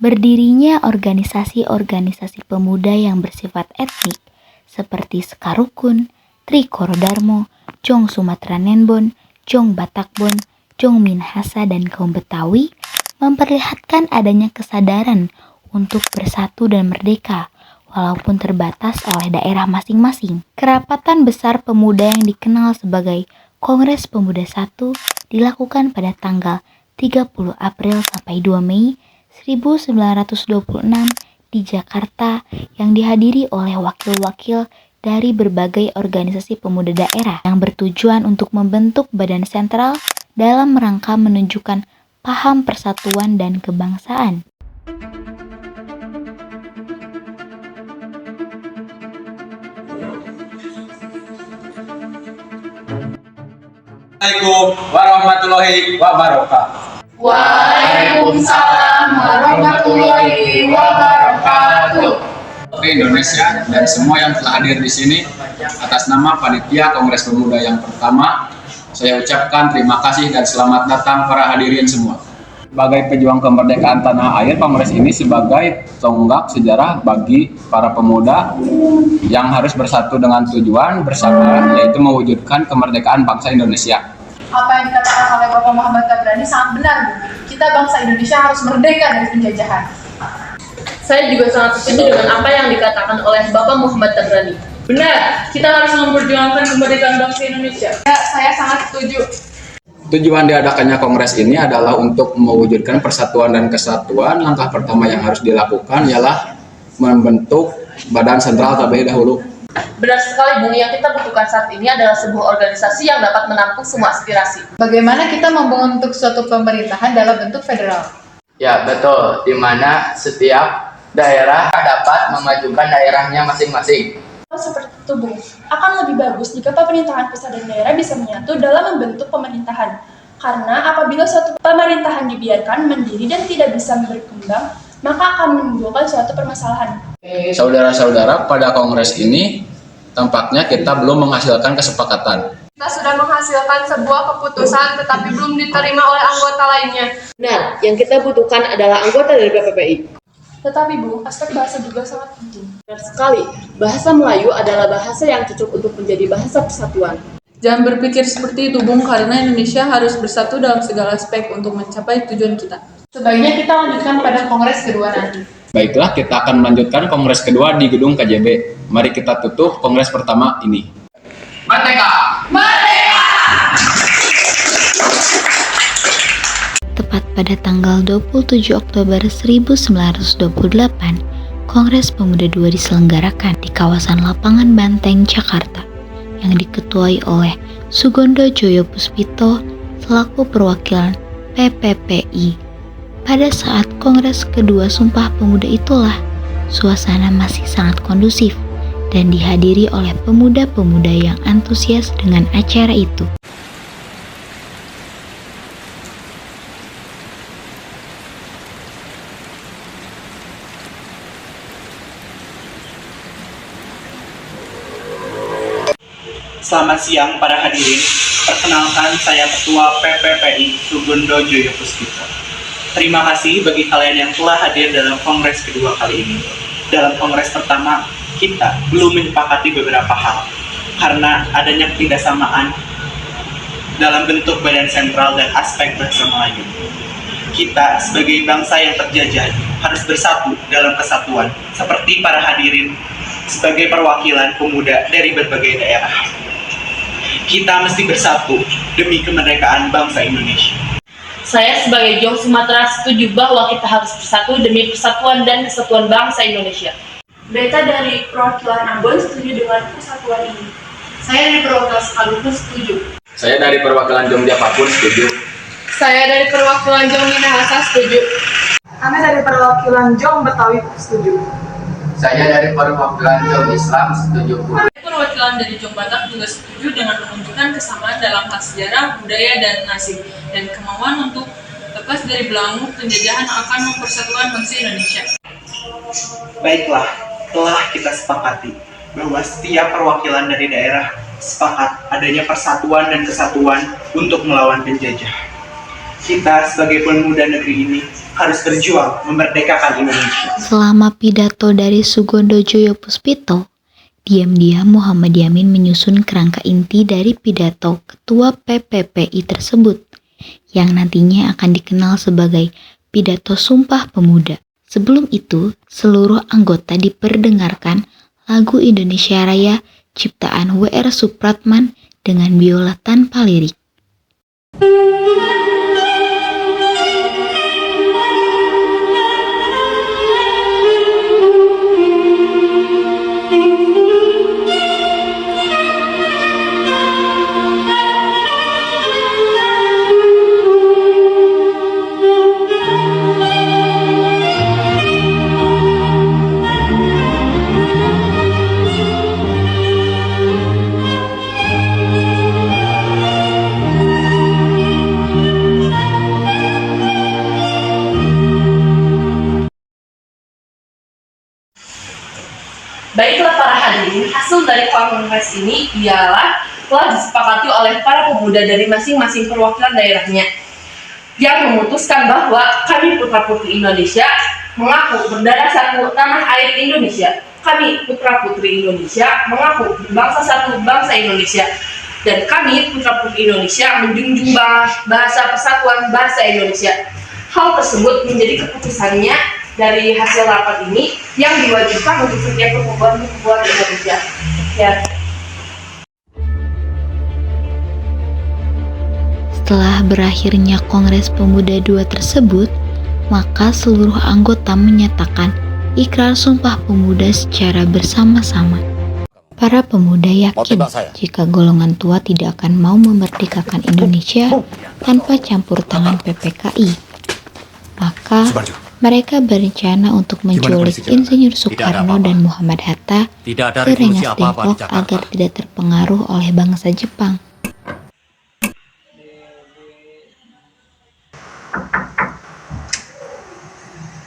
Berdirinya organisasi-organisasi pemuda yang bersifat etnik seperti Sekarukun, Trikorodarmo, Jong Sumatera Nenbon, Jong Batakbon, Jong Minahasa, dan kaum Betawi memperlihatkan adanya kesadaran untuk bersatu dan merdeka walaupun terbatas oleh daerah masing-masing. Kerapatan besar pemuda yang dikenal sebagai Kongres Pemuda 1 dilakukan pada tanggal 30 April sampai 2 Mei 1926 di Jakarta yang dihadiri oleh wakil-wakil dari berbagai organisasi pemuda daerah yang bertujuan untuk membentuk badan sentral dalam rangka menunjukkan paham persatuan dan kebangsaan. Assalamualaikum warahmatullahi wabarakatuh. Waalaikumsalam warahmatullahi wabarakatuh. Indonesia dan semua yang telah hadir di sini, atas nama Panitia Kongres Pemuda yang pertama, saya ucapkan terima kasih dan selamat datang para hadirin semua. Sebagai pejuang kemerdekaan tanah air, Kongres ini sebagai tonggak sejarah bagi para pemuda yang harus bersatu dengan tujuan bersama, yaitu mewujudkan kemerdekaan bangsa Indonesia. Apa yang dikatakan oleh Bapak Muhammad Tabrani sangat benar, Bu. Kita bangsa Indonesia harus merdeka dari penjajahan. Saya juga sangat setuju dengan apa yang dikatakan oleh Bapak Muhammad Tabrani. Benar, kita harus memperjuangkan kemerdekaan bangsa Indonesia. Ya, saya sangat setuju. Tujuan diadakannya kongres ini adalah untuk mewujudkan persatuan dan kesatuan. Langkah pertama yang harus dilakukan ialah membentuk badan sentral terlebih dahulu. Benar sekali, Bung. Yang kita butuhkan saat ini adalah sebuah organisasi yang dapat menampung semua aspirasi. Bagaimana kita membentuk suatu pemerintahan dalam bentuk federal? Ya, betul. Di mana setiap daerah dapat memajukan daerahnya masing-masing. Seperti itu, Bung. Akan lebih bagus jika pemerintahan pusat dan daerah bisa menyatu dalam membentuk pemerintahan. Karena apabila suatu pemerintahan dibiarkan mandiri dan tidak bisa berkembang, maka akan menimbulkan suatu permasalahan. Saudara-saudara, pada kongres ini tampaknya kita belum menghasilkan kesepakatan. Kita sudah menghasilkan sebuah keputusan tetapi belum diterima oleh anggota lainnya. Benar, yang kita butuhkan adalah anggota dari BPPI. Tetapi, Bu, aspek bahasa juga sangat penting. Benar sekali, bahasa Melayu adalah bahasa yang cocok untuk menjadi bahasa persatuan. Jangan berpikir seperti itu, Bung, karena Indonesia harus bersatu dalam segala aspek untuk mencapai tujuan kita. Sebaiknya kita lanjutkan pada kongres kedua nanti. Baiklah, kita akan melanjutkan kongres kedua di gedung KJB. Mari kita tutup kongres pertama ini. Merdeka! Merdeka! Tepat pada tanggal 27 Oktober 1928, Kongres Pemuda II diselenggarakan di kawasan Lapangan Banteng, Jakarta, yang diketuai oleh Sugondo Joyo Puspito selaku perwakilan PPPI. Pada saat Kongres kedua Sumpah Pemuda itulah, suasana masih sangat kondusif dan dihadiri oleh pemuda-pemuda yang antusias dengan acara itu. Selamat siang para hadirin. Perkenalkan, saya Ketua PPPI Sugondo Joyo Puspito. Terima kasih bagi kalian yang telah hadir dalam kongres kedua kali ini. Dalam kongres pertama, kita belum menyepakati beberapa hal karena adanya ketidaksamaan dalam bentuk badan sentral dan aspek bahasa Melayu. Kita sebagai bangsa yang terjajah harus bersatu dalam kesatuan seperti para hadirin sebagai perwakilan pemuda dari berbagai daerah. Kita mesti bersatu demi kemerdekaan bangsa Indonesia. Saya sebagai Jong Sumatera setuju bahwa kita harus bersatu demi persatuan dan kesatuan bangsa Indonesia. Beta dari perwakilan Ambon setuju dengan persatuan ini. Saya dari perwakilan Sekalukun setuju. Saya dari perwakilan Jogja Papua setuju. Saya dari perwakilan Jong Minahasa setuju. Kami dari perwakilan Jong Betawi setuju. Saya dari perwakilan Jong Islam setuju. Perwakilan dari Jong Batak juga setuju dengan menunjukkan kesamaan dalam hal sejarah, budaya, dan nasib, dan kemauan untuk lepas dari belenggu penjajahan akan mempersatukan bangsa Indonesia. Baiklah, telah kita sepakati bahwa setiap perwakilan dari daerah sepakat adanya persatuan dan kesatuan untuk melawan penjajah. kita sebagai pemuda negeri ini harus berjuang memerdekakan Indonesia. Selama pidato dari Sugondo Joyo Puspito, diam-diam Muhammad Yamin menyusun kerangka inti dari pidato Ketua PPPI tersebut, yang nantinya akan dikenal sebagai Pidato Sumpah Pemuda. Sebelum itu, seluruh anggota diperdengarkan lagu Indonesia Raya ciptaan W.R. Supratman dengan biola tanpa lirik. Baiklah para hadirin, hasil dari kongres ini ialah telah disepakati oleh para pemuda dari masing-masing perwakilan daerahnya yang memutuskan bahwa kami putra-putri Indonesia mengaku berdarah satu tanah air Indonesia. Kami putra-putri Indonesia mengaku berbangsa satu bangsa Indonesia. Dan kami putra-putri Indonesia menjunjung bahasa persatuan bahasa Indonesia. Hal tersebut menjadi keputusannya dari hasil rapat ini yang diwajibkan untuk setiap perempuan Indonesia. Ya. Setelah berakhirnya Kongres Pemuda II tersebut, maka seluruh anggota menyatakan ikrar Sumpah Pemuda secara bersama-sama. Para pemuda yakin jika golongan tua tidak akan mau memerdekakan Indonesia tanpa campur tangan PPKI. Maka mereka berencana untuk menculik Insinyur Soekarno dan Muhammad Hatta ke Rengas Dengklok agar tidak terpengaruh oleh bangsa Jepang.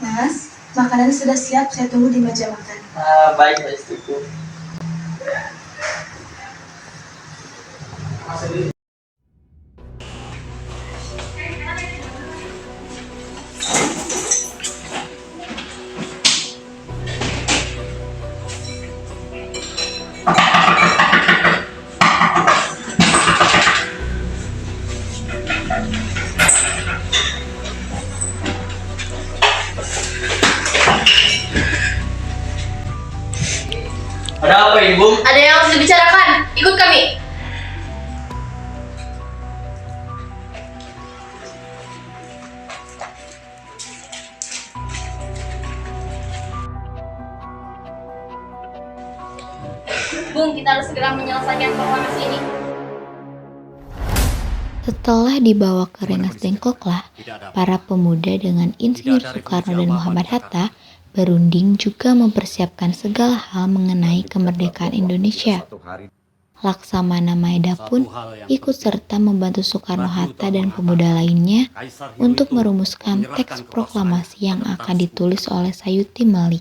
Mas, makanan sudah siap, saya tunggu di meja makan. Baik, istriku. Ada apa, Ibu? Ada yang harus dibicarakan. Ikut kami. Bung, kita harus segera menyelesaikan proklamasi ini. Setelah dibawa ke Rengas Dengkloklah, para pemuda dengan Insinyur Soekarno dan Muhammad Hatta berunding juga mempersiapkan segala hal mengenai kemerdekaan Indonesia. Laksamana Maeda pun ikut serta membantu Soekarno-Hatta dan pemuda lainnya untuk merumuskan teks proklamasi yang akan ditulis oleh Sayuti Melik.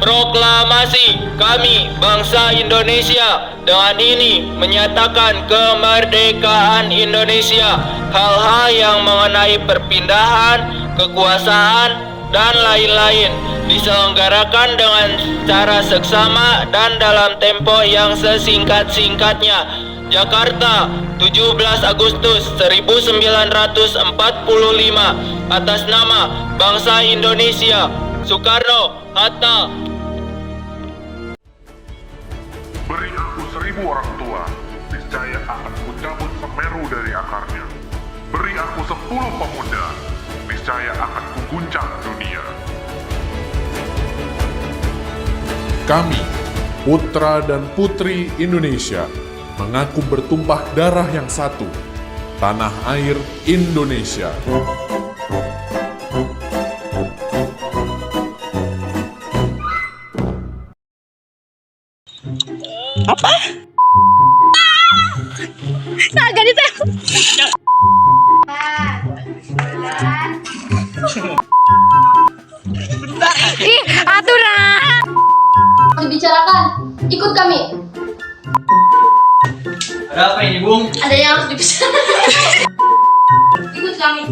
Proklamasi kami bangsa Indonesia dengan ini menyatakan kemerdekaan Indonesia. Hal-hal yang mengenai perpindahan, kekuasaan, dan lain-lain diselenggarakan dengan cara seksama dan dalam tempo yang sesingkat-singkatnya. Jakarta, 17 Agustus 1945, atas nama bangsa Indonesia. Soekarno, Hatta. Beri aku 1000 orang tua, niscaya akan kucabut Semeru dari akarnya. Beri aku 10 pemuda, niscaya akan kuguncang dunia. Kami, putra dan putri Indonesia, mengaku bertumpah darah yang satu, tanah air Indonesia. Apa? Agak ditembak. Ih, aturan. Dibicarakan. Ikut kami. Ada apa ini, Bung? Ada yang harus dipisah. Ikut kami.